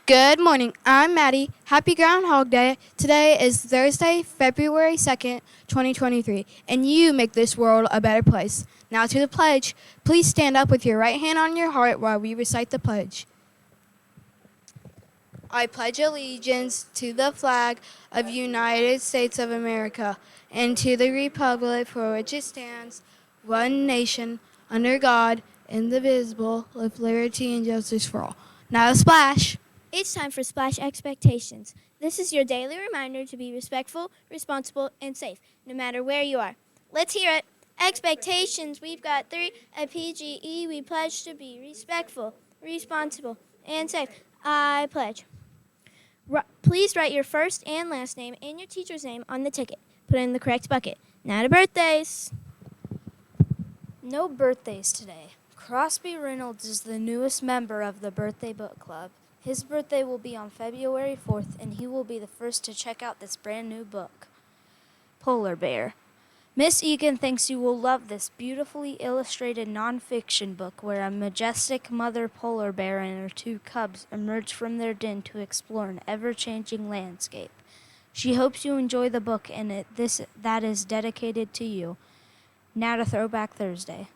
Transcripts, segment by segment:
Good morning. I'm Maddie. Happy Groundhog Day. Today is Thursday, February 2nd, 2023, and you make this world a better place. Now to the pledge. Please stand up with your right hand on your heart while we recite the pledge. I pledge allegiance to the flag of the United States of America and to the republic for which it stands, one nation, under God, indivisible, with liberty and justice for all. Now a splash. It's time for Splash Expectations. This is your daily reminder to be respectful, responsible, and safe, no matter where you are. Let's hear it. Expectations. We've got 3 at PGE. We pledge to be respectful, responsible, and safe. I pledge. Please write your first and last name and your teacher's name on the ticket. Put it in the correct bucket. Now to birthdays. No birthdays today. Crosby Reynolds is the newest member of the Birthday Book Club. His birthday will be on February 4th, and he will be the first to check out this brand new book. Polar Bear. Miss Egan thinks you will love this beautifully illustrated nonfiction book where a majestic mother polar bear and her 2 cubs emerge from their den to explore an ever-changing landscape. She hopes you enjoy the book and that is dedicated to you. Now to Throwback Thursday.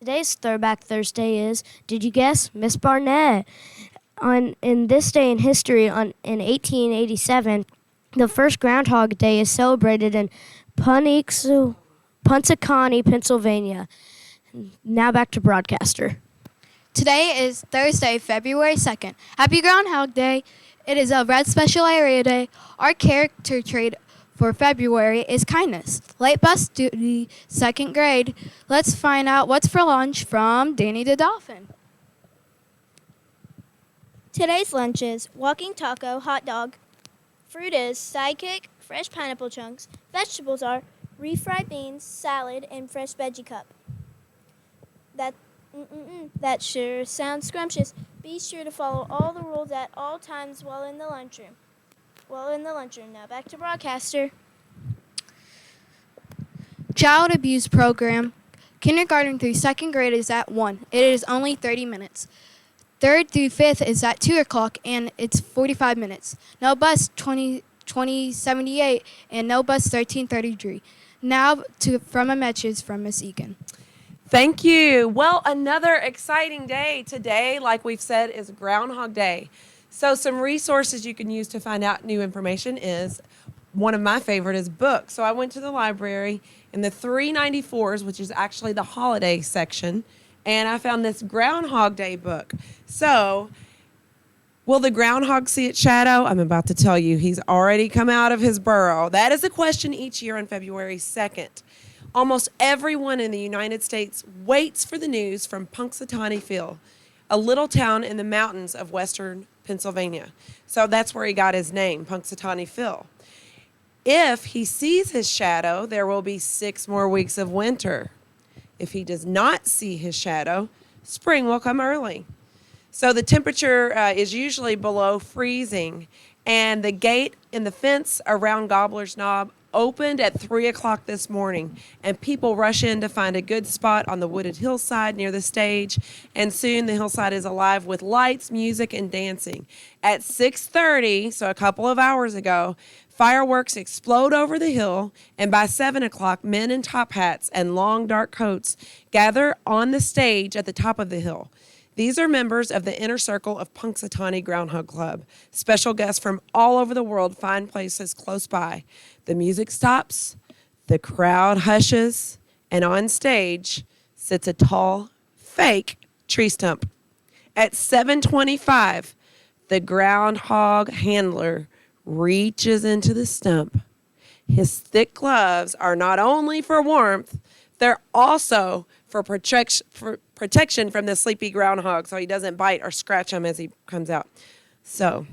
Today's Throwback Thursday is, did you guess, Miss Barnett? In this day in history, in 1887, the first Groundhog Day is celebrated in Punxsutawney, Pennsylvania. Now back to broadcaster. Today is Thursday, February 2nd. Happy Groundhog Day. It is a Red Special Area Day. Our character trait for February is kindness. Late bus duty, 2nd grade. Let's find out what's for lunch from Danny the Dolphin. Today's lunch is walking taco, hot dog. Fruit is sidekick, fresh pineapple chunks. Vegetables are refried beans, salad, and fresh veggie cup. That sure sounds scrumptious. Be sure to follow all the rules at all times while in the lunchroom. Now back to broadcaster. Child abuse program. Kindergarten through 2nd grade is at 1. It is only 30 minutes. 3rd through 5th is at 2 o'clock, and it's 45 minutes. No bus 2078 and no bus 1333. Now from a message from Miss Egan. Thank you. Well, another exciting day today, like we've said, is Groundhog Day. So some resources you can use to find out new information is, one of my favorite is books. So I went to the library in the 394s, which is actually the holiday section, and I found this Groundhog Day book. So, will the groundhog see its shadow? I'm about to tell you, he's already come out of his burrow. That is a question each year on February 2nd. Almost everyone in the United States waits for the news from Punxsutawney Phil, a little town in the mountains of western Pennsylvania. So that's where he got his name, Punxsutawney Phil. If he sees his shadow, there will be 6 more weeks of winter. If he does not see his shadow, spring will come early. So the temperature is usually below freezing, and the gate in the fence around Gobbler's Knob opened at 3 o'clock this morning, and people rush in to find a good spot on the wooded hillside near the stage, and soon the hillside is alive with lights, music, and dancing. At 6:30, so a couple of hours ago, fireworks explode over the hill, and by 7 o'clock, men in top hats and long dark coats gather on the stage at the top of the hill. These are members of the Inner Circle of Punxsutawney Groundhog Club. Special guests from all over the world find places close by. The music stops, the crowd hushes, and on stage sits a tall, fake tree stump. At 7:25, the groundhog handler reaches into the stump. His thick gloves are not only for warmth, they're also for protection from the sleepy groundhog so he doesn't bite or scratch him as he comes out. So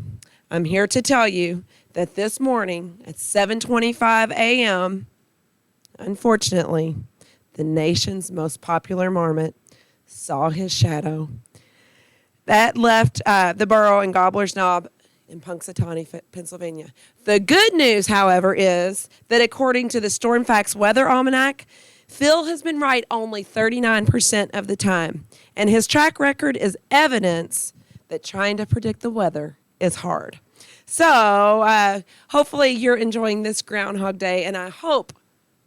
I'm here to tell you that this morning at 7:25 a.m., unfortunately, the nation's most popular marmot saw his shadow. That left the burrow in Gobbler's Knob in Punxsutawney, Pennsylvania. The good news, however, is that according to the Stormfax Weather Almanac, Phil has been right only 39% of the time, and his track record is evidence that trying to predict the weather is hard. So hopefully you're enjoying this Groundhog Day, and I hope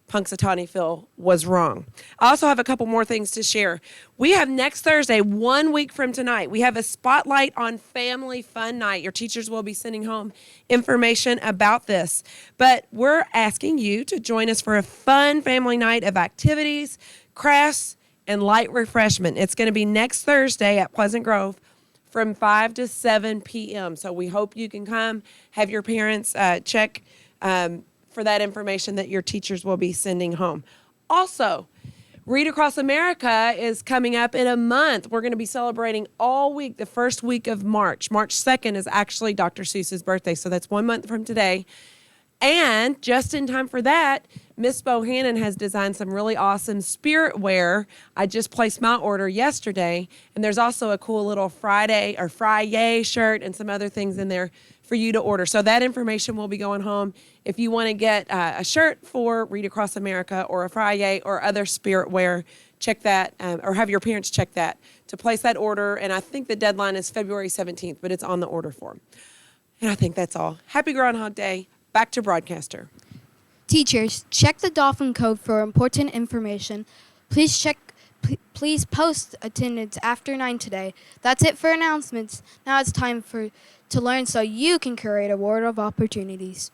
Punxsutawney Phil was wrong. I also have a couple more things to share. We have next Thursday, 1 week from tonight, we have a Spotlight on Family Fun Night. Your teachers will be sending home information about this. But we're asking you to join us for a fun family night of activities, crafts, and light refreshment. It's going to be next Thursday at Pleasant Grove from 5 to 7 p.m. So we hope you can come, have your parents check for that information that your teachers will be sending home. Also, Read Across America is coming up in a month. We're going to be celebrating all week, the first week of March. March 2nd is actually Dr. Seuss's birthday, so that's 1 month from today. And just in time for that, Miss Bohannon has designed some really awesome spirit wear. I just placed my order yesterday, and there's also a cool little Friday or Fry-yay shirt and some other things in there for you to order. So that information will be going home. If you want to get a shirt for Read Across America or a Fry-yay or other spirit wear, check that or have your parents check that to place that order. And I think the deadline is February 17th, but it's on the order form. And I think that's all. Happy Groundhog Day. Back to broadcaster. Teachers, check the Dolphin Code for important information. Please post attendance after 9 today. That's it for announcements. Now it's time to learn so you can create a world of opportunities.